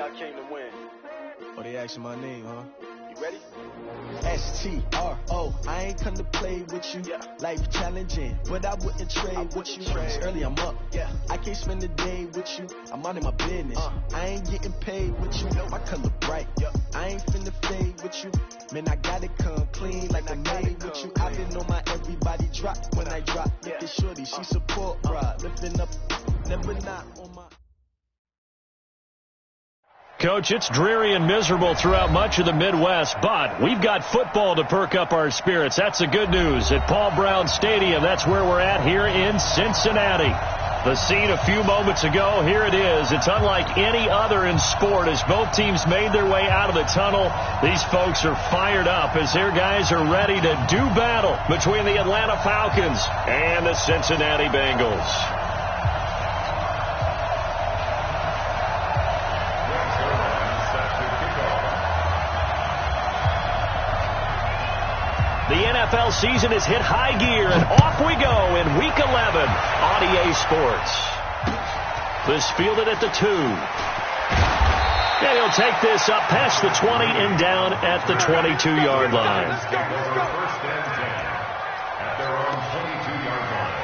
I came to win. Oh, they asking my name, huh? You ready? S-T-R-O, I ain't come to play with you. Life challenging, but I wouldn't trade with you. Early I'm up, I can't spend the day with you. I'm out of my business, I ain't getting paid with you. My color bright, I ain't finna fade with you. Man, I gotta come clean like I made with you. I been on my everybody drop when I drop. Look at shorty, she support, rod. Lifting up, never not on my... Coach, it's dreary and miserable throughout much of the Midwest, but we've got football to perk up our spirits. That's the good news. At Paul Brown Stadium, that's where we're at here in Cincinnati. The scene a few moments ago, here it is. It's unlike any other in sport as both teams made their way out of the tunnel. These folks are fired up as their guys are ready to do battle between the Atlanta Falcons and the Cincinnati Bengals. The NFL season has hit high gear, and off we go in Week 11 on EA Sports. This fielded at the 2. And he'll take this up past the 20 and down at the 22-yard line. Let's go. First and 10 at their own 22-yard line.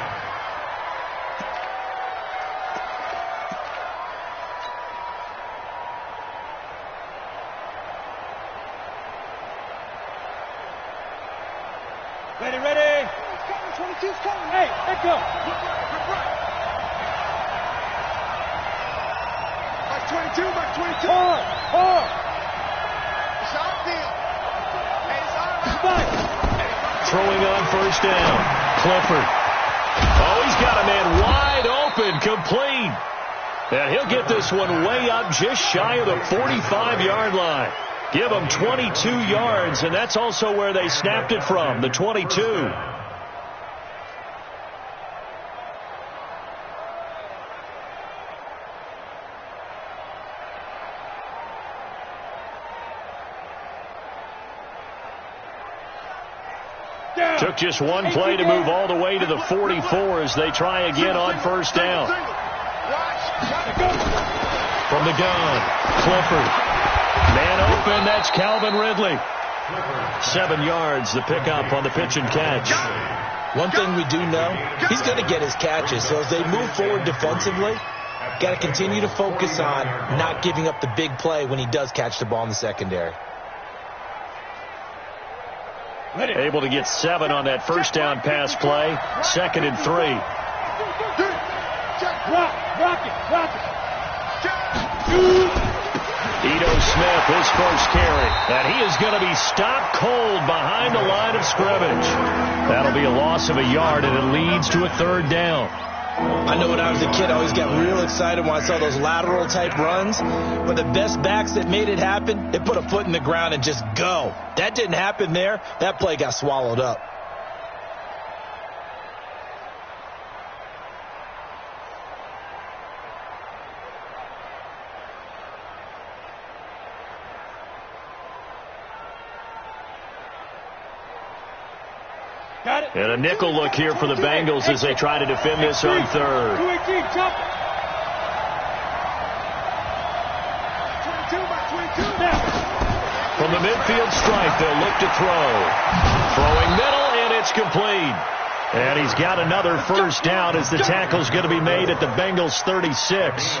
Ready. 22's coming. Hey, let go. Back 22. Four. It's our deal. It's our Throwing on first down. Clifford. Oh, he's got a man wide open, complete. And he'll get this one way up just shy of the 45-yard line. Give them 22 yards, and that's also where they snapped it from, the 22. Took just one play to move all the way to the 44 as they try again on first down. From the gun, Clifford. Man open, that's Calvin Ridley. 7 yards, the pickup on the pitch and catch. One thing we do know, he's going to get his catches. So as they move forward defensively, got to continue to focus on not giving up the big play when he does catch the ball in the secondary. Able to get 7 on that first down pass play. 2nd and 3. Rock it. Ito Smith, his first carry. And he is going to be stopped cold behind the line of scrimmage. That'll be a loss of a yard, and it leads to a 3rd down. I know when I was a kid, I always got real excited when I saw those lateral-type runs. But the best backs that made it happen, they put a foot in the ground and just go. That didn't happen there. That play got swallowed up. And a nickel look here for the Bengals as they try to defend this on 3rd. From the midfield stripe, they'll look to throw. Throwing middle, and it's complete. And he's got another first down as the tackle's going to be made at the Bengals 36.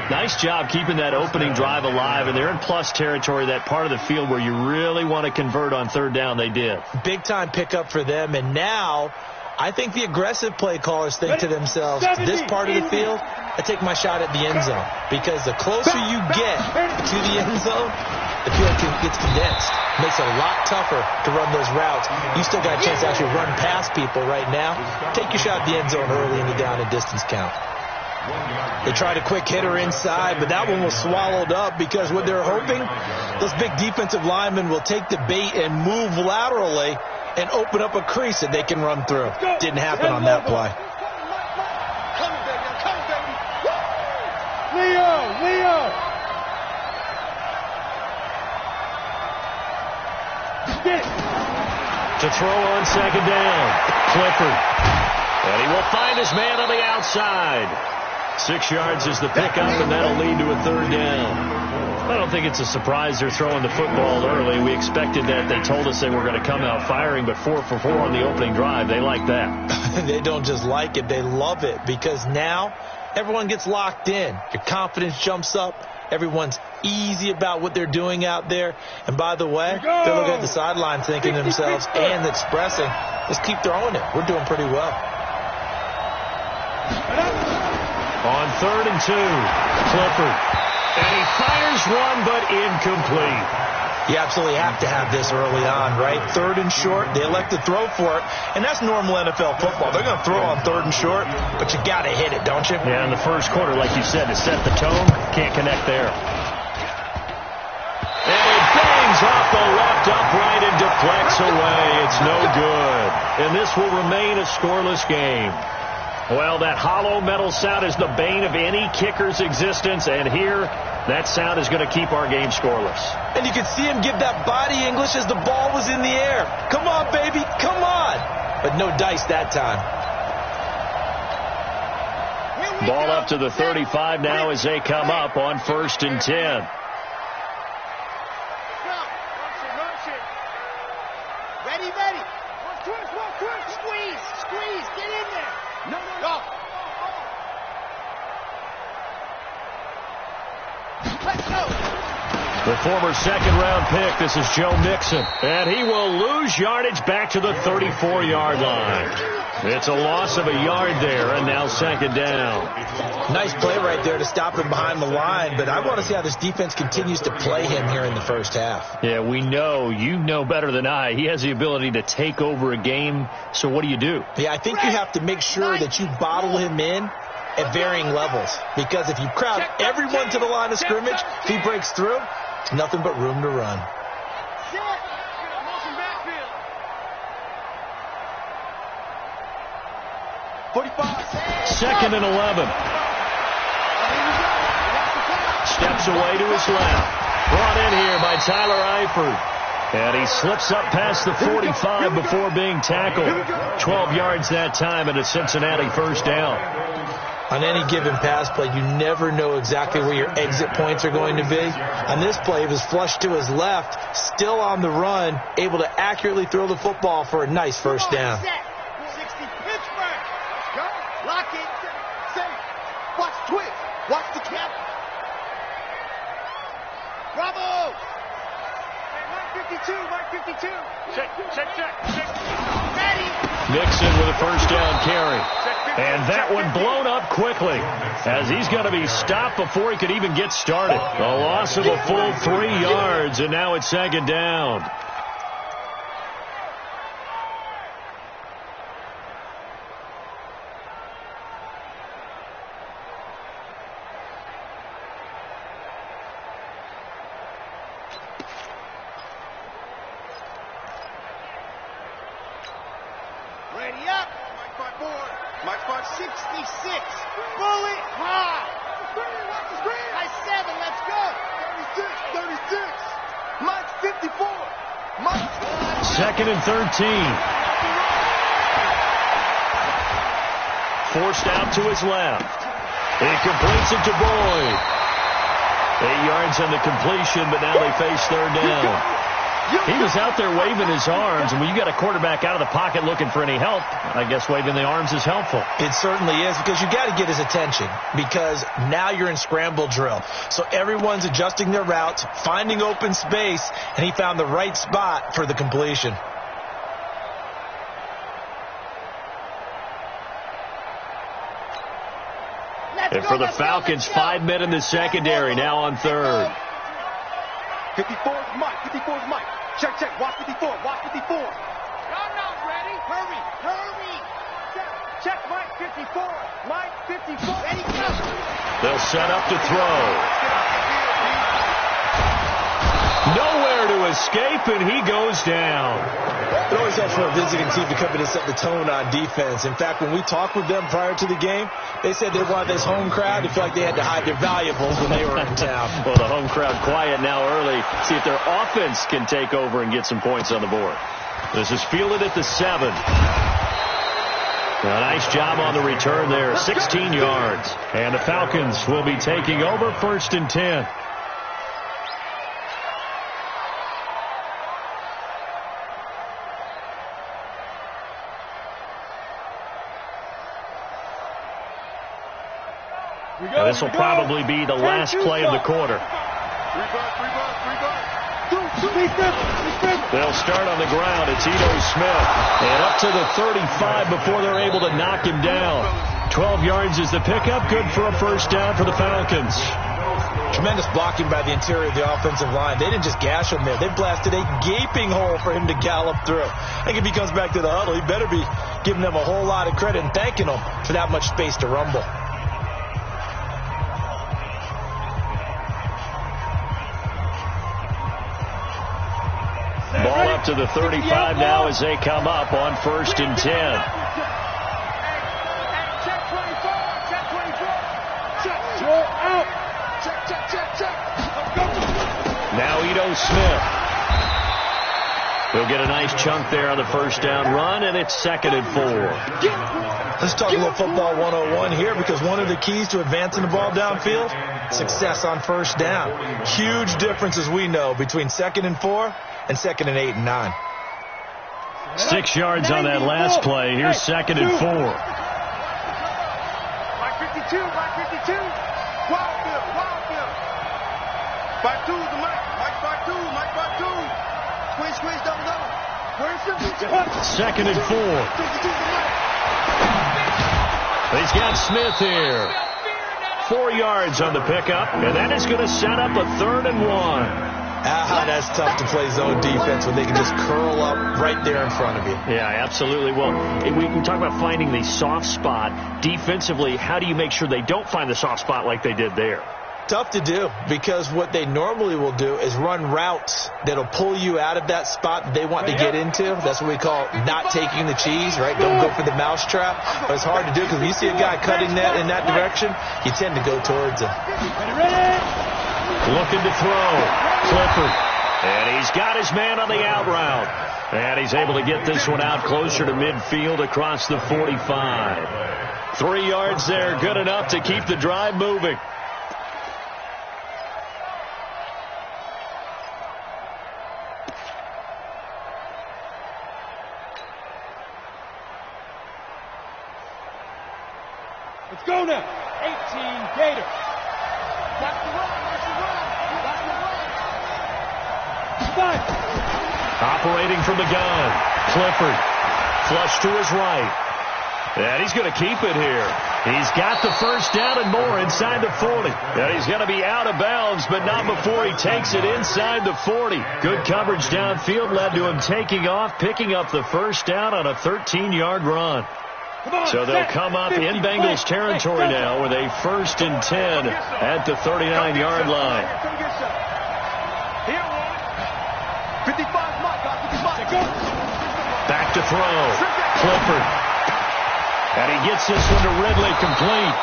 Nice job keeping that opening drive alive, and they're in plus territory, that part of the field where you really want to convert on 3rd down. They did. Big-time pickup for them, and now I think the aggressive play callers think to themselves, this part of the field, I take my shot at the end zone, because the closer you get to the end zone, the field gets condensed. Makes it a lot tougher to run those routes. You still got a chance to actually run past people right now. Take your shot at the end zone early in the down and distance count. They tried a quick hitter inside, but that one was swallowed up because what they're hoping, those big defensive linemen will take the bait and move laterally and open up a crease that they can run through. Didn't happen on that play. Leo! To throw on 2nd down, Clifford. And he will find his man on the outside. 6 yards is the pickup, and that'll lead to a 3rd down. I don't think it's a surprise they're throwing the football early. We expected that. They told us they were going to come out firing, but 4 for 4 on the opening drive. They like that. They don't just like it. They love it because now everyone gets locked in. Your confidence jumps up. Everyone's easy about what they're doing out there. And by the way, they're looking at the sideline thinking to themselves and expressing, let's keep throwing it. We're doing pretty well. On 3rd and 2, Clifford. And he fires one, but incomplete. You absolutely have to have this early on, right? 3rd and short, they elect to throw for it, and that's normal NFL football. They're going to throw on 3rd and short, but you got to hit it, don't you? Yeah, in the first quarter, like you said, to set the tone, can't connect there. And it bangs off the left upright and deflects away. It's no good. And this will remain a scoreless game. Well, that hollow metal sound is the bane of any kicker's existence, and here, that sound is going to keep our game scoreless. And you can see him give that body English as the ball was in the air. Come on, baby, come on. But no dice that time. Ball up to the 35 now as they come up on 1st and 10. Ready. Squeeze, get in there. No. Go. Let's go. The former second-round pick, this is Joe Mixon. And he will lose yardage back to the 34-yard line. It's a loss of a yard there, and now 2nd down. Nice play right there to stop him behind the line, but I want to see how this defense continues to play him here in the first half. Yeah, we know. You know better than I. He has the ability to take over a game, so what do you do? Yeah, I think you have to make sure that you bottle him in at varying levels, because if you crowd everyone to the line of scrimmage, if he breaks through, it's nothing but room to run. 2nd and 11. Steps away to his left. Brought in here by Tyler Eifert. And he slips up past the 45 before being tackled. 12 yards that time and a Cincinnati 1st down. On any given pass play, you never know exactly where your exit points are going to be. On this play, he was flushed to his left, still on the run, able to accurately throw the football for a nice 1st down. 60 Pittsburgh. Go. Lock it. Safe. Watch twist. Watch the cap. Bravo. Mark 52. Check. Ready. Nixon with a 1st down carry. And that one blown up quickly as he's going to be stopped before he could even get started. A loss of a full 3 yards, and now it's 2nd down. Ready up. Mike Ford 66. Bullet high. High 7. Let's go. 36. Mike 54. Mike. 2nd and 13. Forced out to his left. He completes it to Boyd. 8 yards on the completion, but now they face 3rd down. He was out there waving his arms, and when you got a quarterback out of the pocket looking for any help, I guess waving the arms is helpful. It certainly is, because you got to get his attention, because now you're in scramble drill. So everyone's adjusting their routes, finding open space, and he found the right spot for the completion. And for the Falcons, 5 men in the secondary, now on 3rd. 54's Mike. Check. Watch 54. Y'all not ready. Hurry. Check Mike 54. Mike 54. Ready, go. They'll set up to throw. Nowhere to escape, and he goes down. It always helps when a visiting team to come in and set the tone on defense. In fact, when we talked with them prior to the game, they said they wanted this home crowd to feel like they had to hide their valuables when they were in town. Well, the home crowd quiet now early. See if their offense can take over and get some points on the board. This is fielded at the 7. A nice job on the return there, 16 yards. And the Falcons will be taking over 1st and 10. And this will probably be the last play of the quarter. They'll start on the ground. It's Ito Smith. And up to the 35 before they're able to knock him down. 12 yards is the pickup. Good for a first down for the Falcons. Tremendous blocking by the interior of the offensive line. They didn't just gash him there. They blasted a gaping hole for him to gallop through. I think if he comes back to the huddle, he better be giving them a whole lot of credit and thanking them for that much space to rumble. Ball up to the 35 now as they come up on 1st and 10. Now Ito Smith. He'll get a nice chunk there on the first down run, and it's 2nd and 4. Let's talk a little football 101 here, because one of the keys to advancing the ball downfield, success on first down. Huge difference, as we know, between 2nd and 4 and 2nd and 8 and 9. 6 yards on that last play. Here's 2nd and 4. Mike 52, Mike 52. Wildfield. 5-2 is the Mike. Mike 5-2, Mike 5-2. Squeeze, double. Where's the 2nd and 4. He's got Smith here. 4 yards on the pickup, and that is going to set up a 3rd and 1. That's tough to play zone defense when they can just curl up right there in front of you. Yeah, absolutely. Well, we can talk about finding the soft spot. Defensively, how do you make sure they don't find the soft spot like they did there? Tough to do, because what they normally will do is run routes that'll pull you out of that spot they want to get into. That's what we call not taking the cheese, right? Don't go for the mousetrap. But it's hard to do, because when you see a guy cutting that in that direction, you tend to go towards him. Looking to throw. Clifford. And he's got his man on the out route. And he's able to get this one out closer to midfield across the 45. 3 yards there, good enough to keep the drive moving. Let's go now. 18 Gators. Watch the run. Operating from the gun. Clifford. Flush to his right. And he's going to keep it here. He's got the first down and more inside the 40. And he's going to be out of bounds, but not before he takes it inside the 40. Good coverage downfield led to him taking off, picking up the first down on a 13-yard run. So they'll come up in Bengals territory now with a 1st and 10 at the 39-yard line. Back to throw. Clifford. And he gets this one to Ridley complete.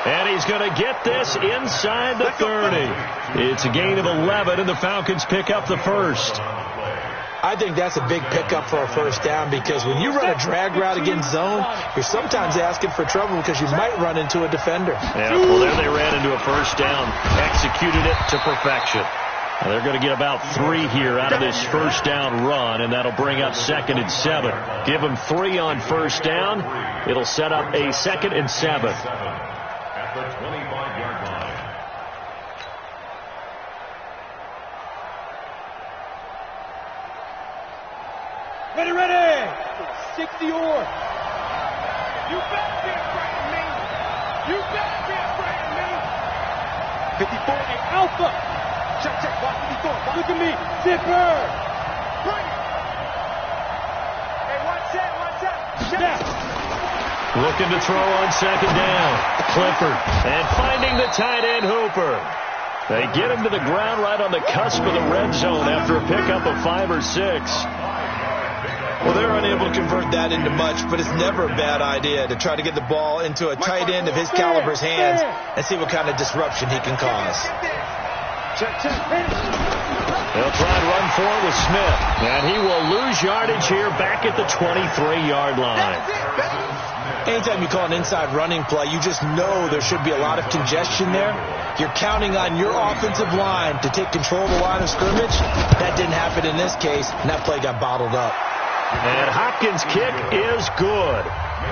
And he's going to get this inside the 30. It's a gain of 11, and the Falcons pick up the first. I think that's a big pickup for a first down, because when you run a drag route against zone, you're sometimes asking for trouble because you might run into a defender. Yeah, well, there they ran into a first down, executed it to perfection. Now they're going to get about 3 here out of this first down run, and that'll bring up 2nd and 7. Give them 3 on first down. It'll set up a 2nd and 7. At the 25-yard line. Ready. 60 or. You better be afraid of me. 54 and Alpha. Check. Watch 54. Look at me. Zipper. Bring it. Hey, watch that. Check. Looking to throw on 2nd down. Clifford. And finding the tight end Hooper. They get him to the ground right on the cusp of the red zone after a pickup of 5 or 6. Well, they're unable to convert that into much, but it's never a bad idea to try to get the ball into a tight end of his caliber's hands and see what kind of disruption he can cause. They'll try and run for it with Smith, and he will lose yardage here back at the 23-yard line. Anytime you call an inside running play, you just know there should be a lot of congestion there. You're counting on your offensive line to take control of the line of scrimmage. That didn't happen in this case, and that play got bottled up. And Hopkins' kick is good.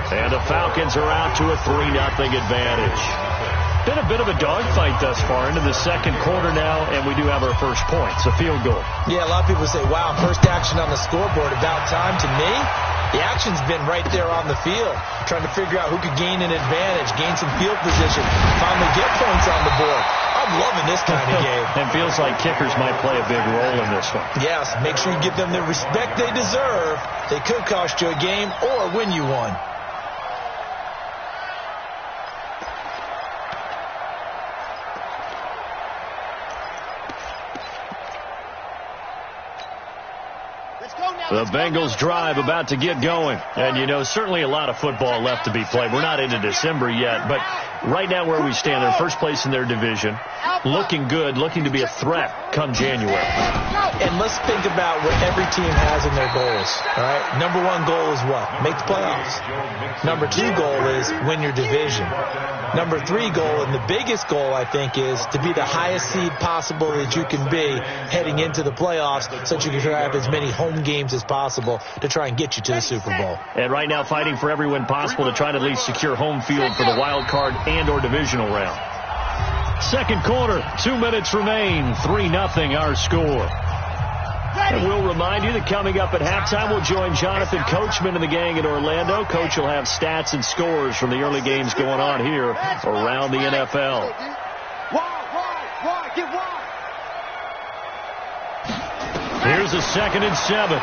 And the Falcons are out to a 3-0 advantage. Been a bit of a dogfight thus far into the second quarter now, and we do have our first point. It's a field goal. Yeah, a lot of people say, wow, first action on the scoreboard, about time. To me, the action's been right there on the field, trying to figure out who could gain an advantage, gain some field position, finally get points on the board. I'm loving this kind of game. And feels like kickers might play a big role in this one. Yes, make sure you give them the respect they deserve. They could cost you a game or win you one. The Bengals drive about to get going. And, you know, certainly a lot of football left to be played. We're not into December yet, but right now where we stand, they're first place in their division, looking good, looking to be a threat come January. And let's think about what every team has in their goals, all right? Number one goal is what? Make the playoffs. Number two goal is win your division. Number three goal, and the biggest goal, I think, is to be the highest seed possible that you can be heading into the playoffs so that you can have as many home games as possible to try and get you to the Super Bowl. And right now fighting for every win possible to try to at least secure home field for the wild card and or divisional round. Second quarter, 2 minutes remain, 3-0 our score. And we'll remind you that coming up at halftime, we'll join Jonathan Coachman and the gang in Orlando. Coach will have stats and scores from the early games going on here around the NFL. Here's a 2nd and 7.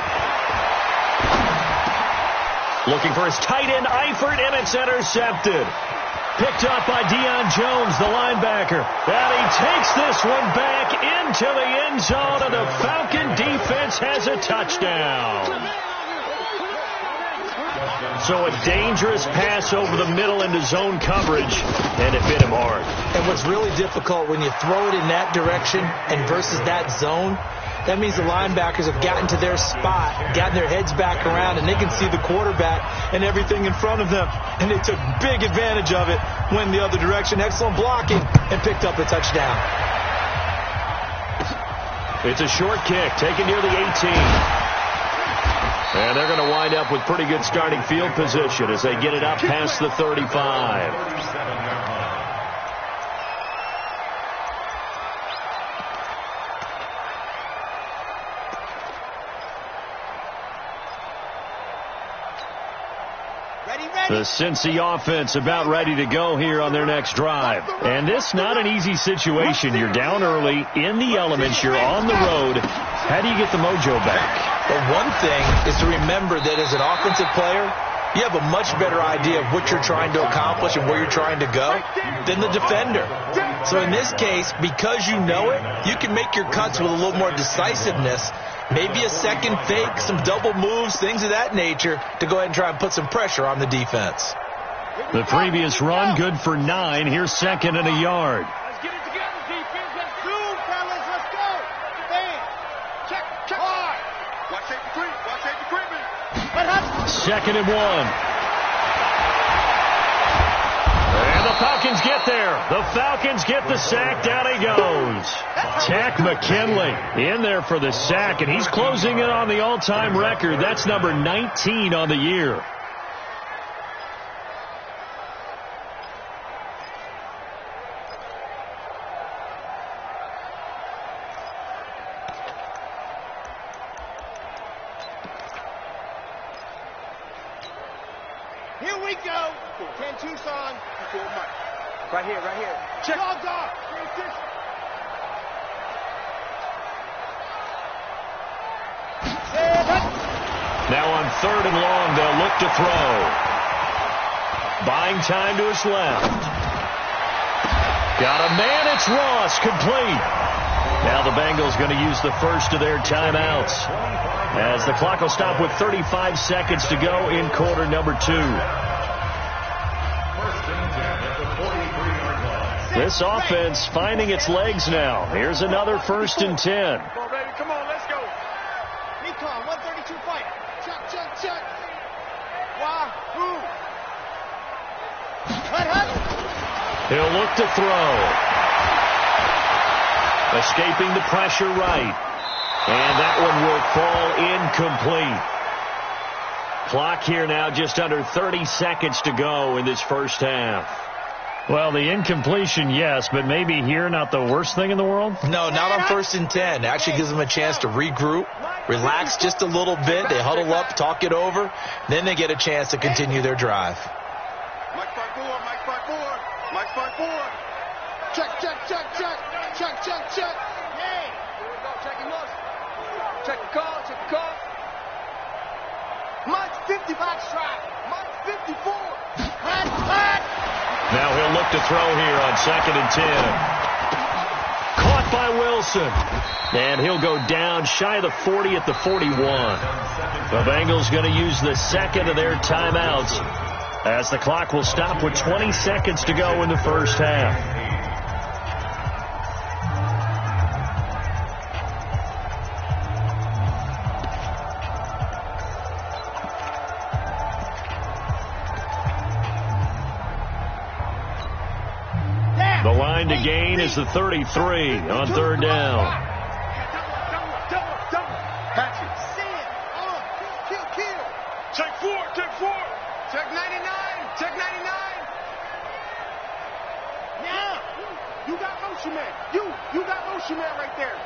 Looking for his tight end, Eifert, and it's intercepted. Picked up by Deion Jones, the linebacker. And he takes this one back into the end zone, and the Falcon defense has a touchdown. So a dangerous pass over the middle into zone coverage, and it hit him hard. And what's really difficult when you throw it in that direction and versus that zone, that means the linebackers have gotten to their spot, gotten their heads back around, and they can see the quarterback and everything in front of them. And they took big advantage of it, went the other direction, excellent blocking, and picked up a touchdown. It's a short kick, taken near the 18. And they're going to wind up with pretty good starting field position as they get it up past the 35. The Cincy offense about ready to go here on their next drive. And this not an easy situation. You're down early, in the elements, you're on the road. How do you get the mojo back? Well, one thing is to remember that as an offensive player, you have a much better idea of what you're trying to accomplish and where you're trying to go than the defender. So in this case, because you know it, you can make your cuts with a little more decisiveness. Maybe a second fake, some double moves, things of that nature to go ahead and try and put some pressure on the defense. The previous run, good for 9. Here's 2nd and a yard. Let's get it together, defense. Let's do, fellas. Let's go. Bam. Check hard. Watch safety creep. Watch safety creeping. What happened? 2nd and 1. And the Falcons get there. The Falcons get the sack. Down he goes. Tack McKinley in there for the sack, and he's closing in on the all-time record. That's number 19 on the year. Here we go. 10 Tucson. Right here. Check. Dog. Now on 3rd and long, they'll look to throw. Buying time to his left. Got a man. It's Ross. Complete. Now the Bengals going to use the first of their timeouts, as the clock will stop with 35 seconds to go in quarter number 2. This offense finding its legs now. Here's another 1st and 10. Come on, baby. Come on. Let's go. Recon, 132 fight. Check. Wahoo. What happened? He'll look to throw. Escaping the pressure right. And that one will fall incomplete. Clock here now just under 30 seconds to go in this first half. Well, the incompletion, yes, but maybe here not the worst thing in the world? No, not on 1st and 10. It actually gives them a chance to regroup, relax just a little bit. They huddle up, talk it over. Then they get a chance to continue their drive. Mike 5-4, Mike 5-4, Mike 5-4. Check, check, check, check, check, check, check. Hey, here we go, checking us. Check the call, check the call. Mike 55 strike, Mike 54. Hot, hot. Now he'll look to throw here on 2nd and 10. Caught by Wilson. And he'll go down shy of the 40 at the 41. The Bengals going to use the second of their timeouts as the clock will stop with 20 seconds to go in the first half. The line to gain is the 33 on 3rd down. Patch it. See it. Kill. Check 4, check 4. Check 99, check 99. Now, you got motion man. You got motion man right there.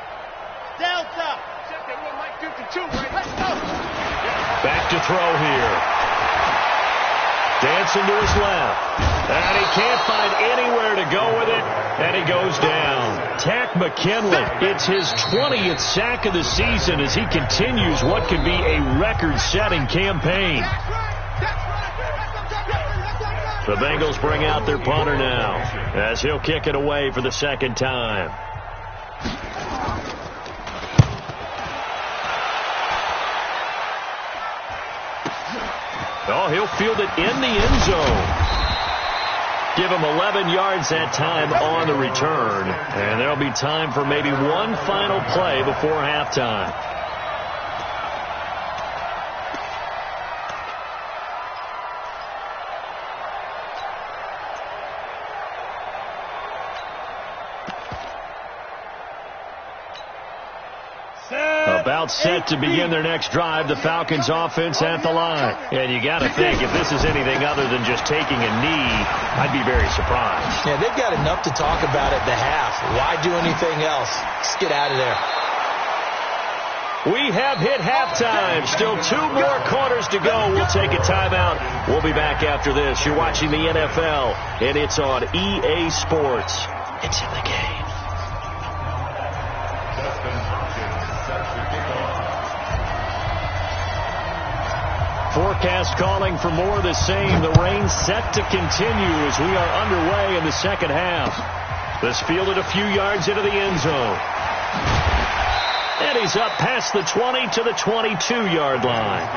Delta. Check that one, Mike 52. Right? Let's go. Back to throw here. Dancing to his left. And he can't find anywhere to go with it. And he goes down. Takk McKinley, it's his 20th sack of the season as he continues what could be a record-setting campaign. The Bengals bring out their punter now as he'll kick it away for the second time. Oh, he'll field it in the end zone. Give him 11 yards that time on the return. And there'll be time for maybe one final play before halftime. About set to begin their next drive, the Falcons offense at the line. And you got to think, if this is anything other than just taking a knee, I'd be very surprised. Yeah, they've got enough to talk about at the half. Why do anything else? Let's get out of there. We have hit halftime. Still 2 more quarters to go. We'll take a timeout. We'll be back after this. You're watching the NFL, and it's on EA Sports. It's in the game. Forecast calling for more of the same. The rain set to continue as we are underway in the second half. This fielded a few yards into the end zone. And he's up past the 20 to the 22-yard line.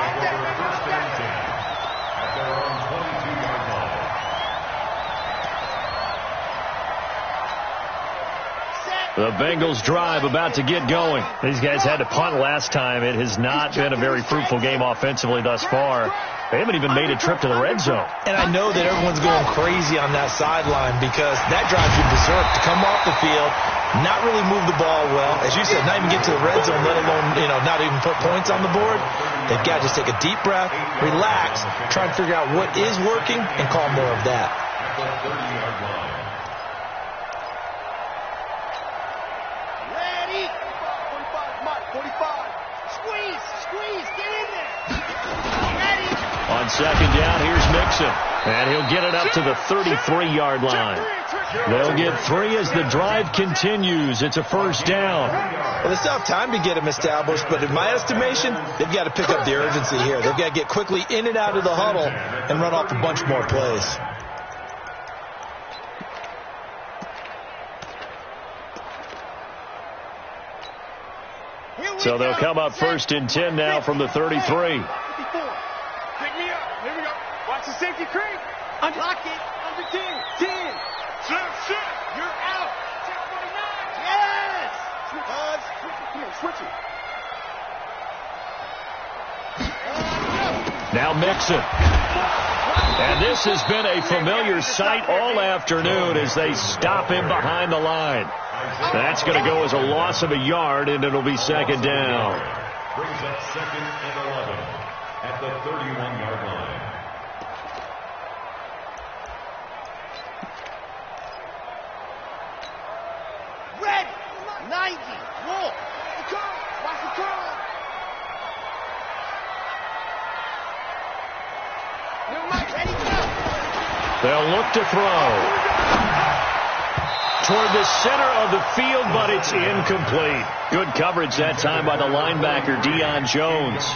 The Bengals drive about to get going. These guys had to punt last time. It has not been a very fruitful game offensively thus far. They haven't even made a trip to the red zone. And I know that everyone's going crazy on that sideline because that drives you berserk to come off the field, not really move the ball well. As you said, not even get to the red zone, let alone, not even put points on the board. They've got to just take a deep breath, relax, try and figure out what is working and call more of that. On second down, here's Mixon. And he'll get it up to the 33-yard line. They'll get 3 as the drive continues. It's a first down. Well, they still have time to get him established, but in my estimation, they've got to pick up the urgency here. They've got to get quickly in and out of the huddle and run off a bunch more plays. So they'll come up 1st and 10 now from the 33. Pick me up. Here we go. Watch the safety creep. Lock it. Under 10. 10. Shit. You're out. Check 49. Yes. Come on, switch it. Now Mixon. And this has been a familiar sight all afternoon as they stop him behind the line. That's going to go as a loss of a yard, and it'll be second down. Brings up 2nd and 11 at the 31-yard line. They'll look to throw. Toward the center of the field, but it's incomplete. Good coverage that time by the linebacker, Deion Jones.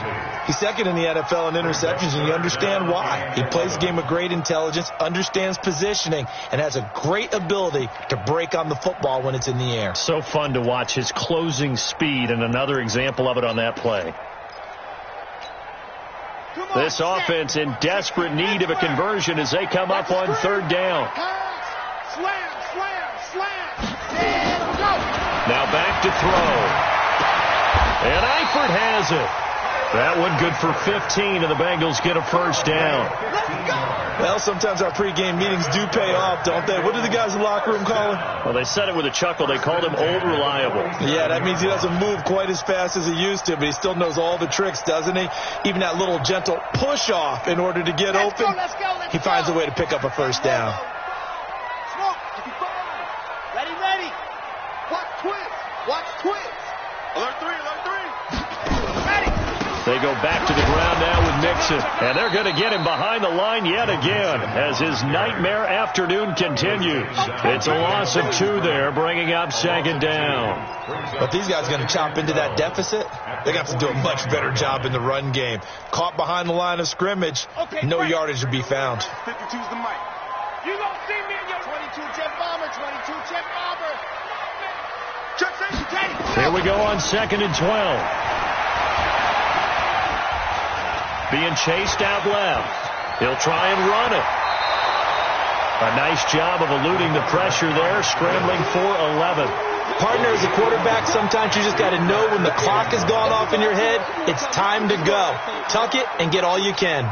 He's second in the NFL in interceptions, and you understand why. He plays the game with great intelligence, understands positioning, and has a great ability to break on the football when it's in the air. So fun to watch his closing speed, and another example of it on that play. This offense in desperate need of a conversion as they come up on third down. Now back to throw. And Eifert has it. That one good for 15, and the Bengals get a first down. Well, sometimes our pregame meetings do pay off, don't they? What do the guys in the locker room call him? Well, they said it with a chuckle. They called him Old Reliable. Yeah, that means he doesn't move quite as fast as he used to, but he still knows all the tricks, doesn't he? Even that little gentle push-off in order to get open. He finds a way to pick up a first down. Ready. Watch twins. Alert three. Ready. They go back to the ground now with Mixon, and they're going to get him behind the line yet again as his nightmare afternoon continues. It's a loss of 2 there, bringing up second down. But these guys are going to chop into that deficit. They're going to have to do a much better job in the run game. Caught behind the line of scrimmage, no yardage to be found. 52's the mic. You don't see me in your 22 jet bomber. Here we go on second and 12. Being chased out left. He'll try and run it. A nice job of eluding the pressure there, scrambling for 11. Partner, as a quarterback, sometimes you just got to know when the clock has gone off in your head, it's time to go. Tuck it and get all you can.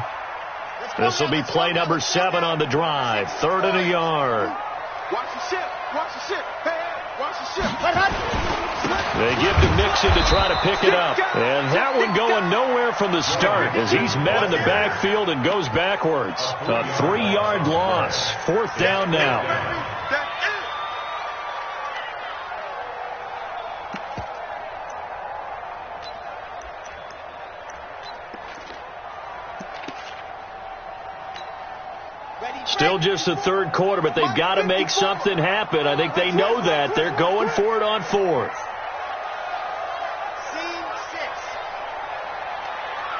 This will be play number 7 on the drive. 3rd and a yard. Watch the ship. Hey, watch the ship. They give to Mixon to try to pick it up. And that one going nowhere from the start as he's met in the backfield and goes backwards. A 3-yard loss. 4th down now. Still just the 3rd quarter, but they've got to make something happen. I think they know that. They're going for it on 4th.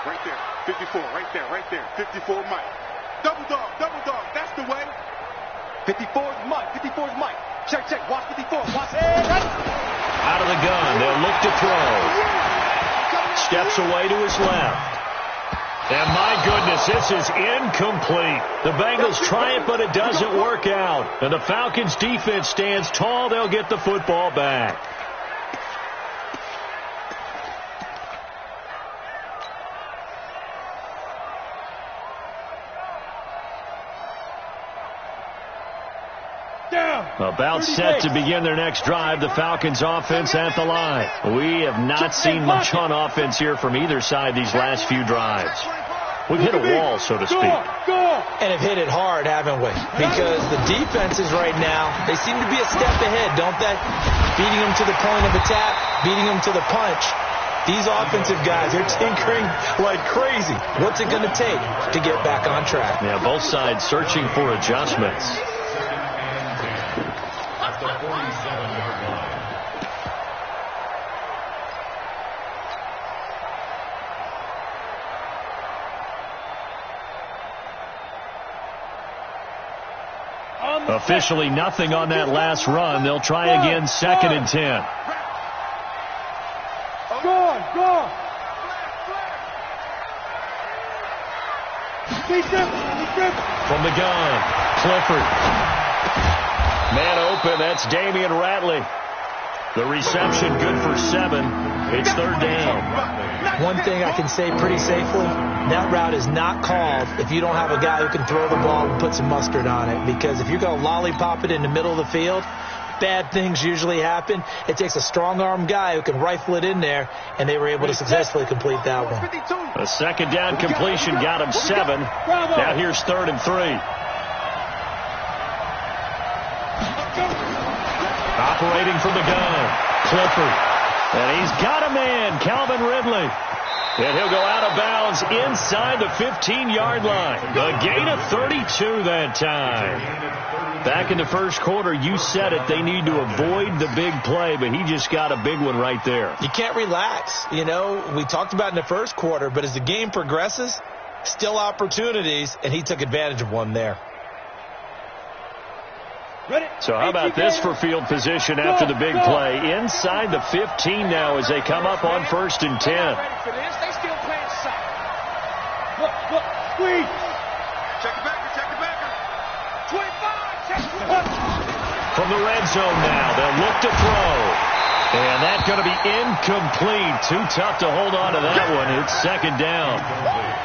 Right there. 54, right there. 54 Mike. Double dog. That's the way. 54's Mike. Check. Watch 54. Watch it. Out of the gun. They'll look to throw. Steps away to his left. And my goodness, this is incomplete. The Bengals try it, but it doesn't work out. And the Falcons defense stands tall. They'll get the football back. About set to begin their next drive, the Falcons offense at the line. We have not seen much on offense here from either side these last few drives. We've hit a wall, so to speak. And have hit it hard, haven't we? Because the defenses right now, they seem to be a step ahead, don't they? Beating them to the point of attack, beating them to the punch. These offensive guys, they're tinkering like crazy. What's it going to take to get back on track? Yeah, both sides searching for adjustments. At the 47-yard line. Officially nothing on that last run. They'll try again, 2nd and 10. Go. From the gun, Clifford. Man open, that's Damian Ratley. The reception good for 7. It's 3rd down. One thing I can say pretty safely, that route is not called if you don't have a guy who can throw the ball and put some mustard on it. Because if you're going to lollipop it in the middle of the field, bad things usually happen. It takes a strong-arm guy who can rifle it in there, and they were able to successfully complete that one. A 2nd down completion got him 7. Now here's 3rd and 3. Operating from the gun, Clifford. And he's got a man, Calvin Ridley. And he'll go out of bounds inside the 15-yard line. A gain of 32 that time. Back in the first quarter, you said it, they need to avoid the big play, but he just got a big one right there. You can't relax. You know, we talked about in the first quarter, but as the game progresses, still opportunities, and he took advantage of one there. So how about this for field position after the big play? Inside the 15 now as they come up on 1st and 10. They still playing soft. Look, squeeze. Check the backer. 25, check the backer. From the red zone now, they'll look to throw. And that's going to be incomplete. Too tough to hold on to that one. It's 2nd down.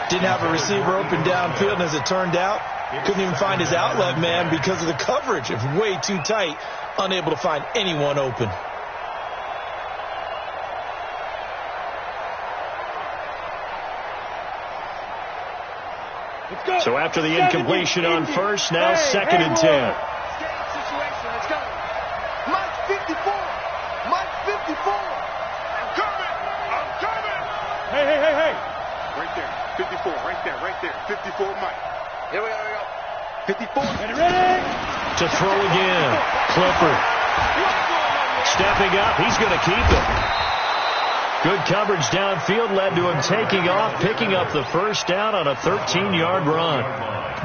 Didn't have a receiver open downfield, and as it turned out, couldn't even find his outlet man because of the coverage. It was way too tight, unable to find anyone open. So after the incompletion on 1st, now 2nd and 10. Situation, let's go. Mike 54. Mike 54. I'm coming. Hey. Right there. 54, right there. 54, Mike. Here we go. 54. Ready? To throw again. Clifford. Stepping up. He's going to keep it. Good coverage downfield led to him taking off, picking up the 1st down on a 13-yard run.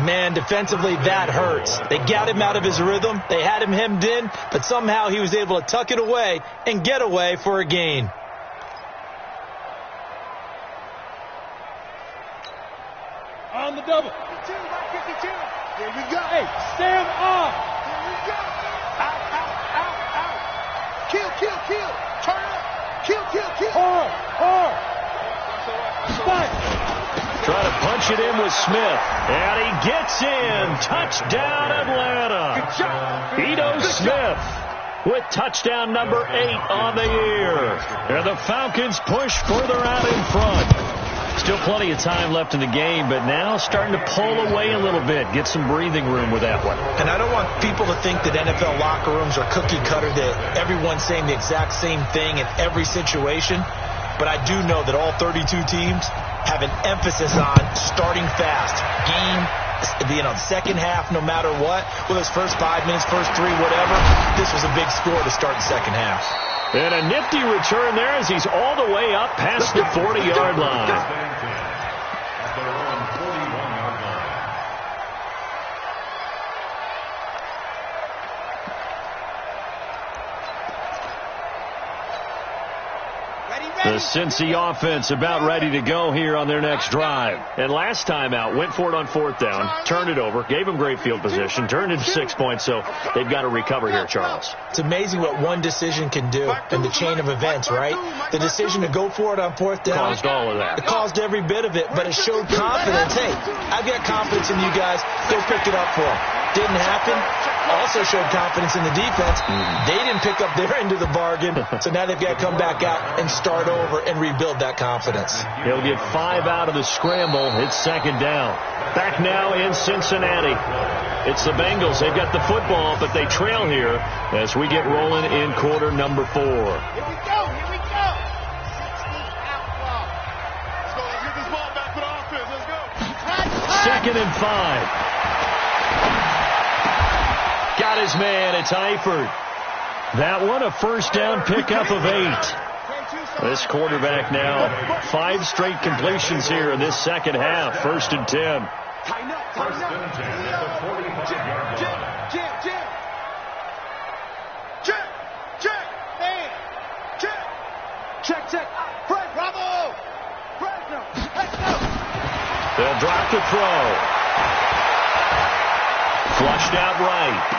Man, defensively, that hurts. They got him out of his rhythm. They had him hemmed in, but somehow he was able to tuck it away and get away for a gain. On the double. 52, right 52. Here we go. Hey, stand off. Here we go. Out. Kill. Turn up. Kill. Hard. Spike. Try to punch it in with Smith. And he gets in. Touchdown, Atlanta. Good job. Ito Smith with touchdown number 8 on the year. And the Falcons push further out in front. Still plenty of time left in the game, but now starting to pull away a little bit. Get some breathing room with that one. And I don't want people to think that NFL locker rooms are cookie cutter, that everyone's saying the exact same thing in every situation. But I do know that all 32 teams have an emphasis on starting fast. Second half, no matter what. Whether it's first 5 minutes, first 3, whatever. This was a big score to start the second half. And a nifty return there as he's all the way up past the 40-yard line. The Cincy offense about ready to go here on their next drive. And last time out, went for it on 4th down, turned it over, gave them great field position, turned it to 6 points, so they've got to recover here, Charles. It's amazing what one decision can do in the chain of events, right? The decision to go for it on 4th down. Caused all of that. It caused every bit of it, but it showed confidence. Hey, I've got confidence in you guys. Go pick it up for them. Didn't happen. Also showed confidence in the defense. They didn't pick up their end of the bargain, so now they've got to come back out and start over and rebuild that confidence. He'll get 5 out of the scramble. It's 2nd down. Back now in Cincinnati. It's the Bengals. They've got the football, but they trail here as we get rolling in quarter number 4. Here we go. 60 outlaw. Let's get this ball back to the offense. Let's go. 2nd and 5. Got his man. It's Eifert. That one, a 1st down pickup of 8. This quarterback now, 5 straight completions here in this second half. 1st and 10. Tighten up. 1st and 10 at the 45-yard line. Check. Fred, bravo. Fresno. Let's go. They'll drop the throw. Flushed out right.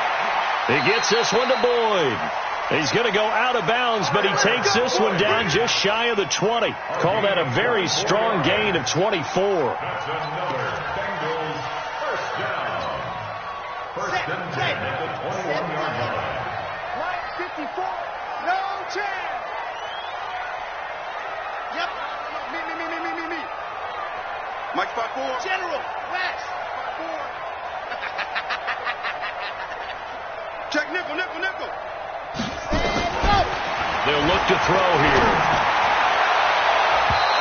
He gets this one to Boyd. He's going to go out of bounds, but he takes this one down just shy of the 20. Call that a very strong gain of 24. That's another Bengals 1st down. 1st and 10 at the 21-yard line. Right 54. No chance. Yep. Me. Mike 5-4. General. West. 5-4. Check nickel. They'll look to throw here.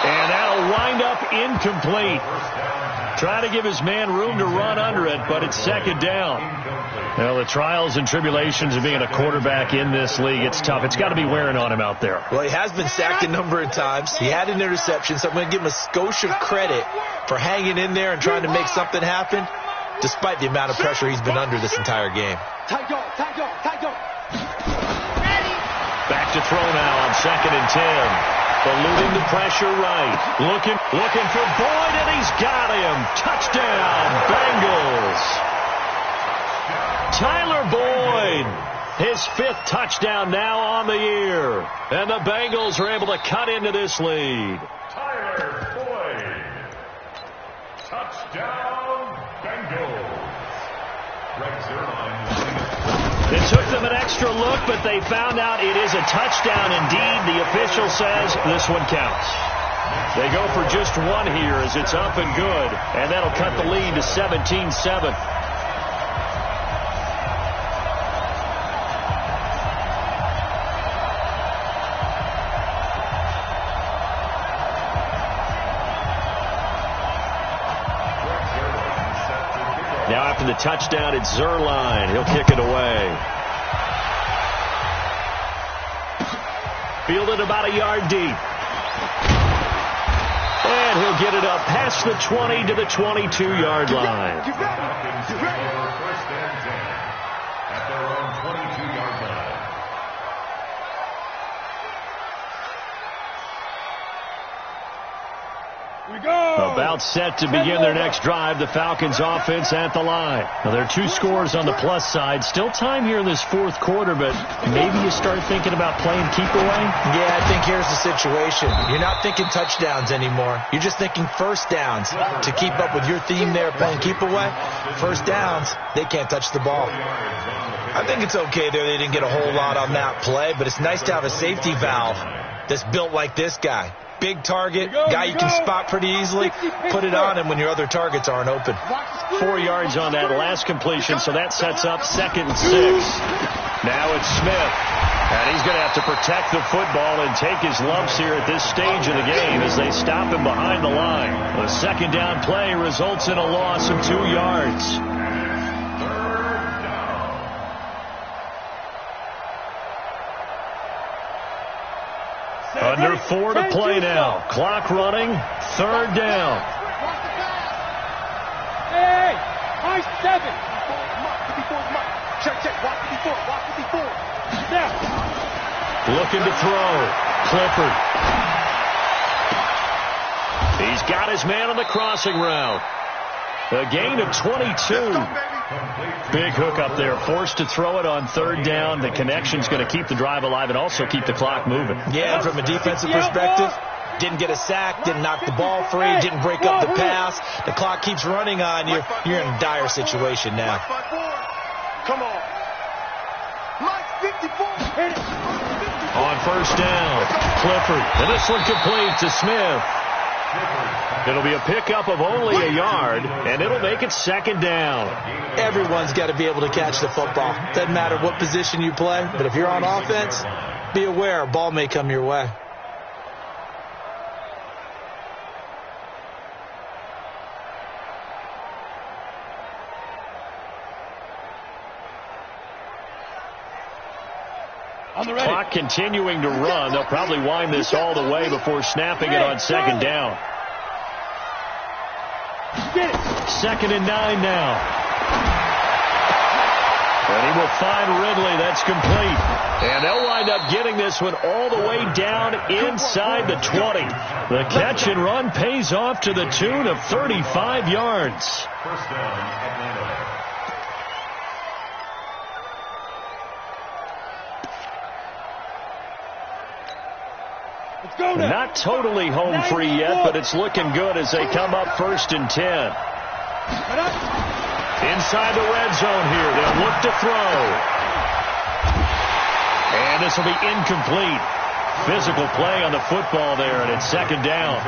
And that'll wind up incomplete. Trying to give his man room to run under it, but it's second down. Well, the trials and tribulations of being a quarterback in this league, it's tough. It's got to be wearing on him out there. Well, he has been sacked a number of times. He had an interception, so I'm going to give him a skosh of credit for hanging in there and trying to make something happen, despite the amount of pressure he's been under this entire game. Back to throw now on 2nd and 10. Eluding the pressure right. Looking for Boyd, and he's got him. Touchdown, Bengals. Tyler Boyd, his 5th touchdown now on the year. And the Bengals are able to cut into this lead. Tyler Boyd. Touchdown, Bengals. Greg Zerline. It took them an extra look, but they found out it is a touchdown indeed. The official says this one counts. They go for just one here as it's up and good, and that'll cut the lead to 17-7. Now after the touchdown, it's Zerline. He'll kick it away. Fielded about a yard deep. And he'll get it up past the 20 to the 22-yard line. First and 10 at their own 22-yard line. About set to begin their next drive. The Falcons offense at the line. Now, there are 2 scores on the plus side. Still time here in this 4th quarter, but maybe you start thinking about playing keep away? Yeah, I think here's the situation. You're not thinking touchdowns anymore. You're just thinking first downs. To keep up with your theme there, playing keep away, first downs, they can't touch the ball. I think it's okay there. They didn't get a whole lot on that play, but it's nice to have a safety valve that's built like this guy. Big target, guy you can spot pretty easily. Put it on him when your other targets aren't open. 4 yards on that last completion, so that sets up 2nd and 6. Now it's Smith. And he's going to have to protect the football and take his lumps here at this stage of the game as they stop him behind the line. The 2nd down play results in a loss of 2 yards. Under 4 to play now. Clock running. 3rd down. Hey, high 7. Check. Watch 54. Now. Looking to throw. Clifford. He's got his man on the crossing route. A gain of 22. Big hook up there. Forced to throw it on 3rd down. The connection's going to keep the drive alive and also keep the clock moving. Yeah, and from a defensive perspective, didn't get a sack, didn't knock the ball free, didn't break up the pass. The clock keeps running on you. You're in a dire situation now. Come on. On 1st down, Clifford. And this one complete to Smith. It'll be a pickup of only a yard, and it'll make it 2nd down. Everyone's got to be able to catch the football. Doesn't matter what position you play, but if you're on offense, be aware a ball may come your way. Clock continuing to run. They'll probably wind this all the way before snapping it on 2nd down. 2nd and 9 now. And he will find Ridley. That's complete. And they'll wind up getting this one all the way down inside the 20. The catch and run pays off to the tune of 35 yards. First down, Atlanta. Not totally home free yet, but it's looking good as they come up 1st and 10. Inside the red zone here. They'll look to throw. And this will be incomplete. Physical play on the football there, and it's 2nd down.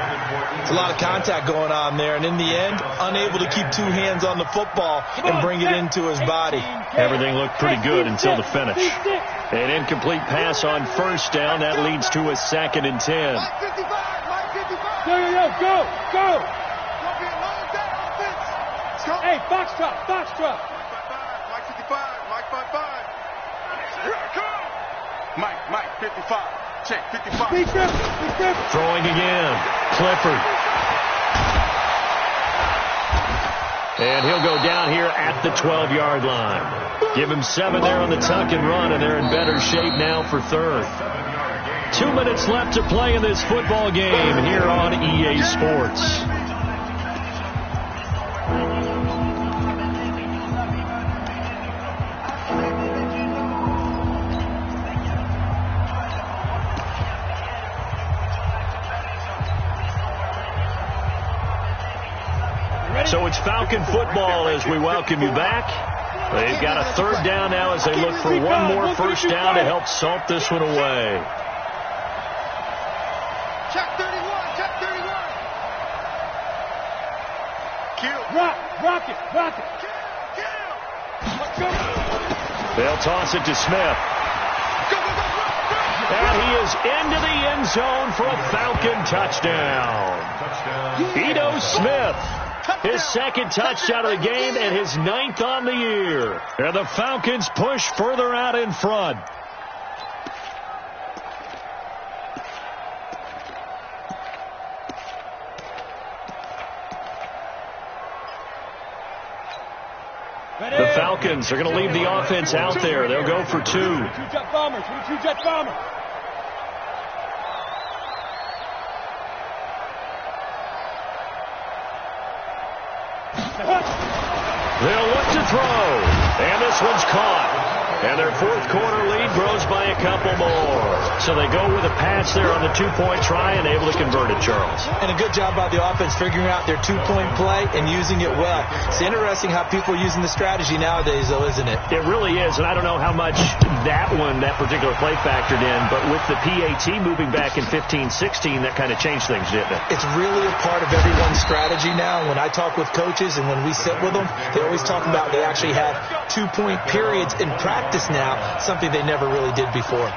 It's a lot of contact going on there, and in the end, unable to keep 2 hands on the football and bring it into his body. Everything looked pretty good until the finish. An incomplete pass on 1st down. That leads to a 2nd and 10. go! Go! Hey, box drop! Mike 55, Mike 55. Here I come! Mike 55. Check 55. Big grip! Throwing again. Clifford. And he'll go down here at the 12-yard line. Give him 7 there on the tuck and run, and they're in better shape now for third. 2 minutes left to play in this football game here on EA Sports. So it's Falcon football as we welcome you back. They've got a third down now as they look for one more first down to help salt this one away. Check 31, check 31. Kill. Rock it. Kill. Let's go. They'll toss it to Smith. Go. And he is into the end zone for a Falcon touchdown. Ito Smith. His second touchdown of the game and his 9th on the year. And the Falcons push further out in front. The Falcons are going to leave the offense out there. They'll go for 2. 22-jet bomber. They'll look to throw. And this one's caught. And their fourth quarter lead grows by a couple more. So they go with a pass there on the 2-point try and able to convert it, Charles. And a good job by the offense figuring out their 2-point play and using it well. It's interesting how people are using the strategy nowadays, though, isn't it? It really is, and I don't know how much that particular play factored in, but with the PAT moving back in 15-16, that kind of changed things, didn't it? It's really a part of everyone's strategy now. When I talk with coaches and when we sit with them, they always talk about they actually have 2-point periods in practice now, something they never really did before.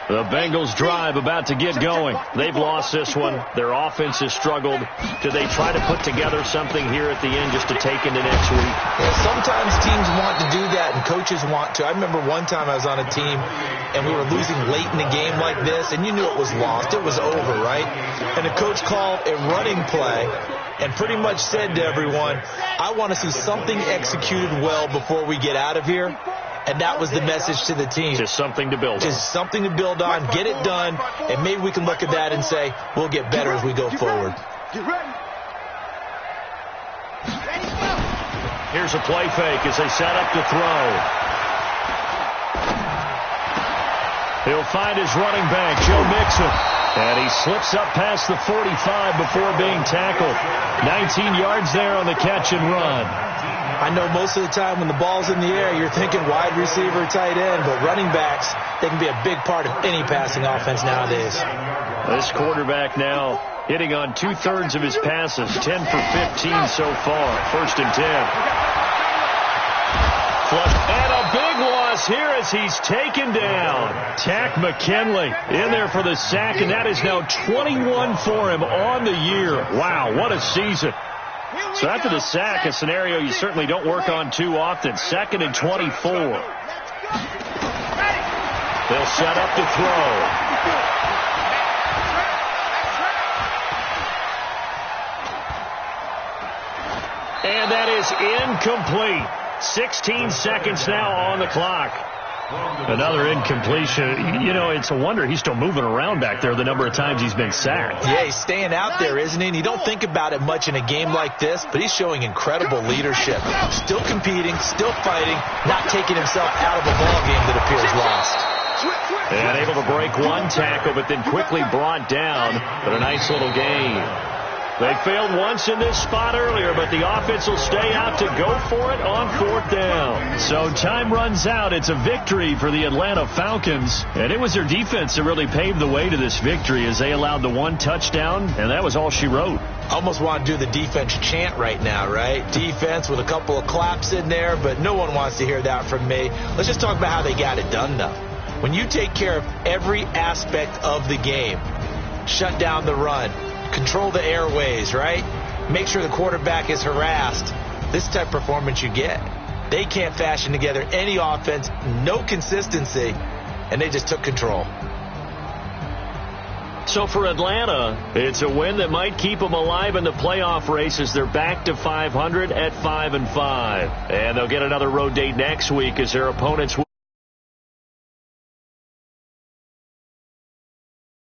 The Bengals drive about to get going. They've lost this one. Their offense has struggled. Do they try to put together something here at the end just to take into next week? Yeah, sometimes teams want to do that and coaches want to. I remember one time I was on a team and we were losing late in the game like this, and you knew it was lost. It was over, right? And the coach called a running play and pretty much said to everyone, I want to see something executed well before we get out of here. And that was the message to the team. Just something to build on. Just something to build on, get it done, and maybe we can look at that and say, we'll get better as we go forward. Get ready. Here's a play fake as they set up to throw. He'll find his running back, Joe Mixon. And he slips up past the 45 before being tackled. 19 yards there on the catch and run. I know most of the time when the ball's in the air, you're thinking wide receiver, tight end, but running backs, they can be a big part of any passing offense nowadays. This quarterback now hitting on 2/3 of his passes, 10 for 15 so far. 1st and 10. Flush. And a big loss here as he's taken down. Tack McKinley in there for the sack, and that is now 21 for him on the year. Wow, what a season. So after the sack, a scenario you certainly don't work on too often. 2nd and 24. They'll set up to throw. And that is incomplete. 16 seconds now on the clock. Another incompletion. You know, it's a wonder he's still moving around back there the number of times he's been sacked. Yeah, he's staying out there, isn't he? And you don't think about it much in a game like this, but he's showing incredible leadership. Still competing, still fighting, not taking himself out of a ball game that appears lost. And able to break one tackle, but then quickly brought down. But a nice little gain. They failed once in this spot earlier, but the offense will stay out to go for it on 4th down. So time runs out. It's a victory for the Atlanta Falcons. And it was their defense that really paved the way to this victory as they allowed the 1 touchdown, and that was all she wrote. Almost want to do the defense chant right now, right? Defense with a couple of claps in there, but no one wants to hear that from me. Let's just talk about how they got it done, though. When you take care of every aspect of the game, shut down the run, control the airways, right? Make sure the quarterback is harassed. This type of performance you get. They can't fashion together any offense, no consistency, and they just took control. So for Atlanta, it's a win that might keep them alive in the playoff race as they're back to 500 at 5-5. And they'll get another road date next week as their opponents